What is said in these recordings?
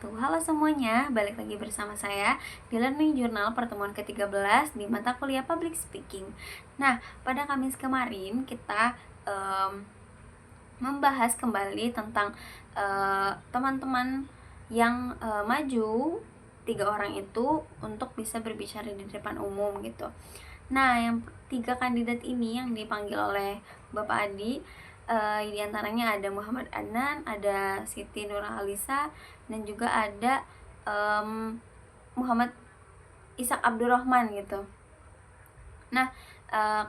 wabarakatuh. Halo semuanya, balik lagi bersama saya di Learning Journal pertemuan ke-13 di mata kuliah Public Speaking. Nah, pada Kamis kemarin kita membahas kembali tentang teman-teman yang maju 3 orang itu untuk bisa berbicara di depan umum gitu. Nah, yang 3 kandidat ini yang dipanggil oleh Bapak Adi, di antaranya ada Muhammad Adnan, ada Siti Nurhaliza, dan juga ada Muhammad Ishak Abdurrahman gitu. Nah,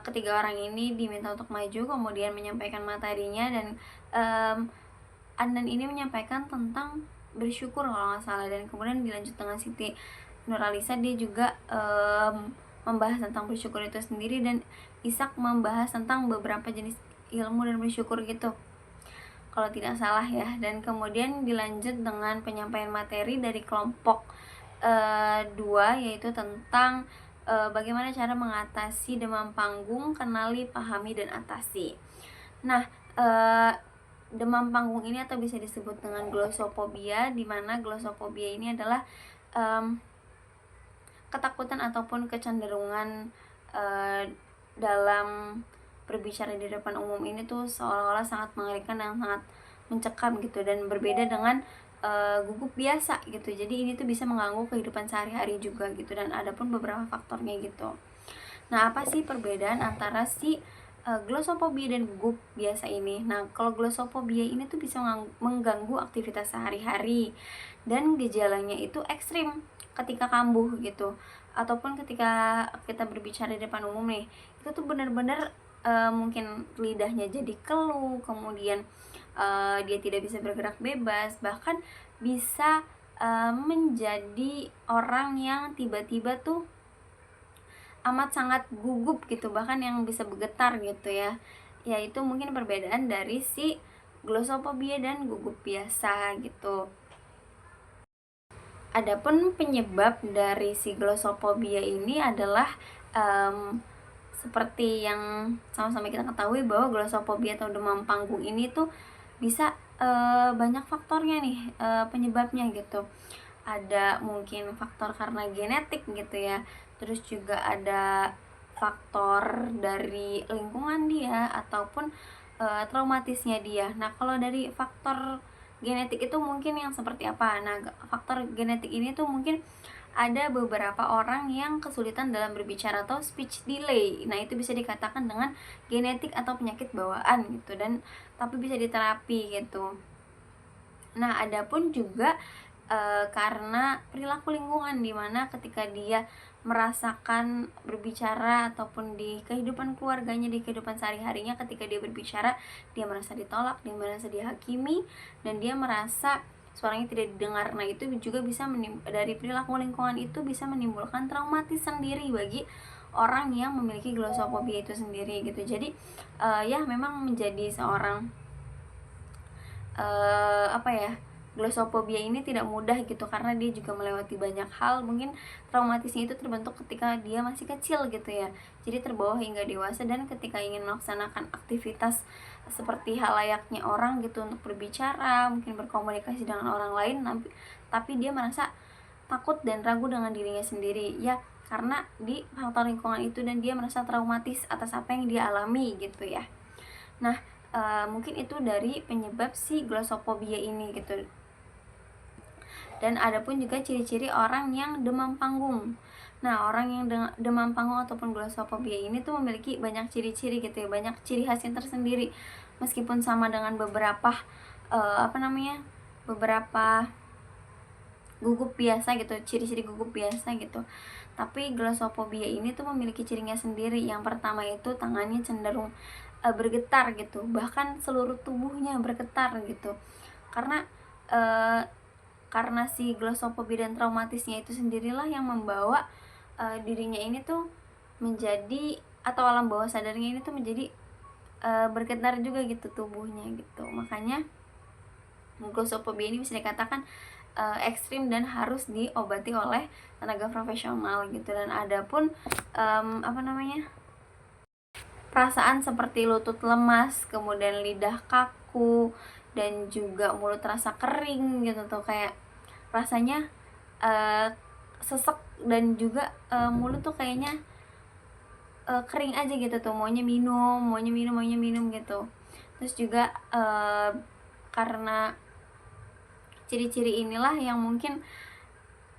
ketiga orang ini diminta untuk maju, kemudian menyampaikan materinya, dan Adnan ini menyampaikan tentang bersyukur kalau nggak salah, dan kemudian dilanjut dengan Siti Nurhaliza, dia juga membahas tentang bersyukur itu sendiri, dan Ishak membahas tentang beberapa jenis ilmu dan bersyukur gitu kalau tidak salah ya. Dan kemudian dilanjut dengan penyampaian materi dari kelompok 2, yaitu tentang bagaimana cara mengatasi demam panggung, kenali, pahami, dan atasi. Nah, demam panggung ini atau bisa disebut dengan glossophobia, di mana glossophobia ini adalah ketakutan ataupun kecenderungan dalam berbicara di depan umum ini tuh seolah-olah sangat mengerikan dan sangat mencekam gitu, dan berbeda dengan gugup biasa gitu. Jadi ini tuh bisa mengganggu kehidupan sehari-hari juga gitu, dan ada pun beberapa faktornya gitu. Nah, apa sih perbedaan antara si glossophobia dan gugup biasa ini? Nah, kalau glossophobia ini tuh bisa mengganggu aktivitas sehari-hari, dan gejalanya itu ekstrim ketika kambuh gitu, ataupun ketika kita berbicara di depan umum nih, itu tuh benar-benar mungkin lidahnya jadi keluh, kemudian dia tidak bisa bergerak bebas, bahkan bisa menjadi orang yang tiba-tiba tuh amat sangat gugup gitu, bahkan yang bisa bergetar gitu ya. Yaitu mungkin perbedaan dari si glossophobia dan gugup biasa gitu. Adapun penyebab dari si glossophobia ini adalah seperti yang sama-sama kita ketahui bahwa glossophobia atau demam panggung ini tuh bisa banyak faktornya nih, penyebabnya gitu. Ada mungkin faktor karena genetik gitu ya, terus juga ada faktor dari lingkungan dia ataupun traumatisnya dia. Nah, kalau dari faktor genetik itu mungkin yang seperti apa? Nah, faktor genetik ini tuh mungkin ada beberapa orang yang kesulitan dalam berbicara atau speech delay. Nah, itu bisa dikatakan dengan genetik atau penyakit bawaan gitu, dan tapi bisa diterapi gitu. Nah, ada pun juga karena perilaku lingkungan, dimana ketika dia merasakan berbicara ataupun di kehidupan keluarganya, di kehidupan sehari-harinya, ketika dia berbicara dia merasa ditolak, dia merasa dihakimi, dan dia merasa suaranya tidak didengar. Nah, itu juga bisa dari perilaku lingkungan itu bisa menimbulkan traumatis sendiri bagi orang yang memiliki glossophobia itu sendiri gitu. Jadi ya memang menjadi seorang glossophobia ini tidak mudah gitu, karena dia juga melewati banyak hal. Mungkin traumatisnya itu terbentuk ketika dia masih kecil gitu ya, jadi terbawa hingga dewasa, dan ketika ingin melaksanakan aktivitas seperti halayaknya orang gitu, untuk berbicara, mungkin berkomunikasi dengan orang lain, tapi dia merasa takut dan ragu dengan dirinya sendiri ya, karena di faktor lingkungan itu, dan dia merasa traumatis atas apa yang dia alami gitu ya. Nah, mungkin itu dari penyebab si glossophobia ini gitu. Dan ada pun juga ciri-ciri orang yang demam panggung. Nah, orang yang demam panggung ataupun glossophobia ini tuh memiliki banyak ciri-ciri gitu ya, banyak ciri khas yang tersendiri. Meskipun sama dengan beberapa beberapa gugup biasa gitu, ciri-ciri gugup biasa gitu, tapi glossophobia ini tuh memiliki cirinya sendiri. Yang pertama itu tangannya cenderung bergetar gitu, bahkan seluruh tubuhnya bergetar gitu, karena si glossophobia dan traumatisnya itu sendirilah yang membawa dirinya ini tuh menjadi, atau alam bawah sadarnya ini tuh menjadi bergetar juga gitu tubuhnya gitu. Makanya glossophobia ini bisa dikatakan ekstrim dan harus diobati oleh tenaga profesional gitu. Dan ada pun perasaan seperti lutut lemas, kemudian lidah kaku, dan juga mulut terasa kering gitu tuh, kayak rasanya sesek dan juga mulut tuh kayaknya kering aja gitu tuh, maunya minum gitu. Terus juga karena ciri-ciri inilah yang mungkin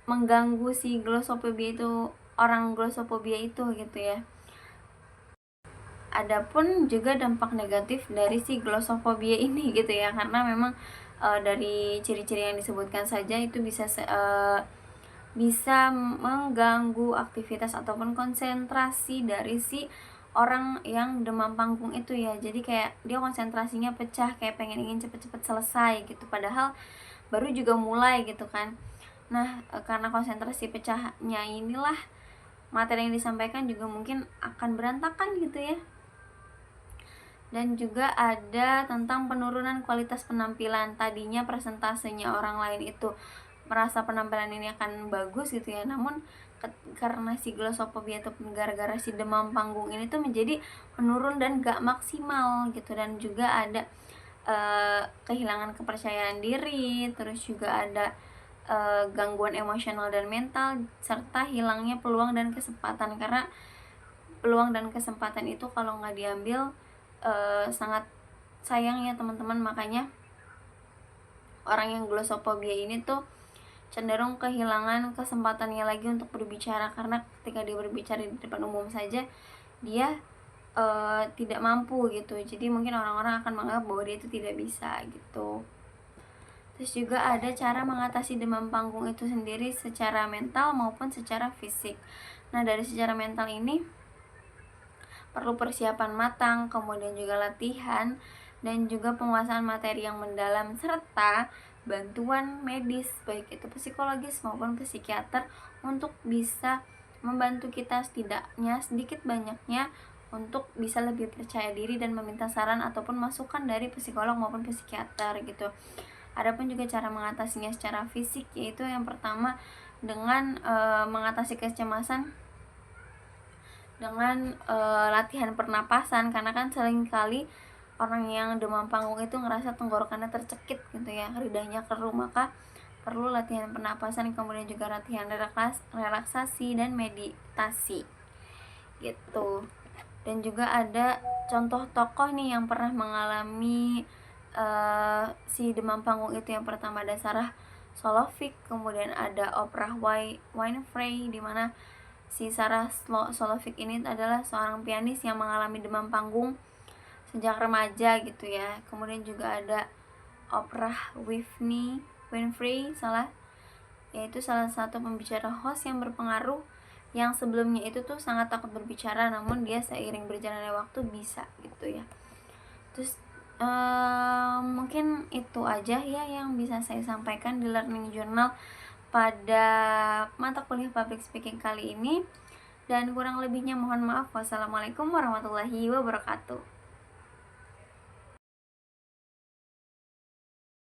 mengganggu si glossophobia itu, orang glossophobia itu gitu ya. Adapun juga dampak negatif dari si glossophobia ini gitu ya, karena memang dari ciri-ciri yang disebutkan saja itu bisa mengganggu aktivitas ataupun konsentrasi dari si orang yang demam panggung itu ya. Jadi kayak dia konsentrasinya pecah, kayak ingin cepet-cepet selesai gitu, padahal baru juga mulai gitu kan. Nah, karena konsentrasi pecahnya inilah materi yang disampaikan juga mungkin akan berantakan gitu ya. Dan juga ada tentang penurunan kualitas penampilan. Tadinya presentasenya orang lain itu merasa penampilan ini akan bagus gitu ya, namun karena si glossophobia ataupun gara-gara si demam panggung ini tuh menjadi menurun dan gak maksimal gitu. Dan juga ada kehilangan kepercayaan diri, terus juga ada gangguan emosional dan mental, serta hilangnya peluang dan kesempatan. Karena peluang dan kesempatan itu kalau nggak diambil sangat sayang ya teman-teman. Makanya orang yang glossophobia ini tuh cenderung kehilangan kesempatannya lagi untuk berbicara, karena ketika dia berbicara di depan umum saja dia tidak mampu gitu. Jadi mungkin orang-orang akan menganggap bahwa dia itu tidak bisa gitu. Terus juga ada cara mengatasi demam panggung itu sendiri secara mental maupun secara fisik. Nah, dari secara mental ini perlu persiapan matang, kemudian juga latihan, dan juga penguasaan materi yang mendalam, serta bantuan medis baik itu psikologis maupun psikiater untuk bisa membantu kita setidaknya sedikit banyaknya untuk bisa lebih percaya diri dan meminta saran ataupun masukan dari psikolog maupun psikiater gitu. Adapun juga cara mengatasinya secara fisik, yaitu yang pertama dengan mengatasi kecemasan dengan latihan pernapasan, karena kan seringkali orang yang demam panggung itu ngerasa tenggorokannya tercekit gitu ya, lidahnya keruh, maka perlu latihan pernapasan, kemudian juga latihan relaksasi dan meditasi gitu. Dan juga ada contoh tokoh nih yang pernah mengalami si demam panggung itu. Yang pertama ada Sarah Solovic, kemudian ada Oprah Winfrey, di mana si Sarah Solovic ini adalah seorang pianis yang mengalami demam panggung sejak remaja gitu ya. Kemudian juga ada Oprah Winfrey yaitu salah satu pembicara host yang berpengaruh, yang sebelumnya itu tuh sangat takut berbicara, namun dia seiring berjalannya waktu bisa gitu ya. Terus mungkin itu aja ya yang bisa saya sampaikan di Learning Journal pada mata kuliah public speaking kali ini, dan kurang lebihnya mohon maaf. Wassalamualaikum warahmatullahi wabarakatuh.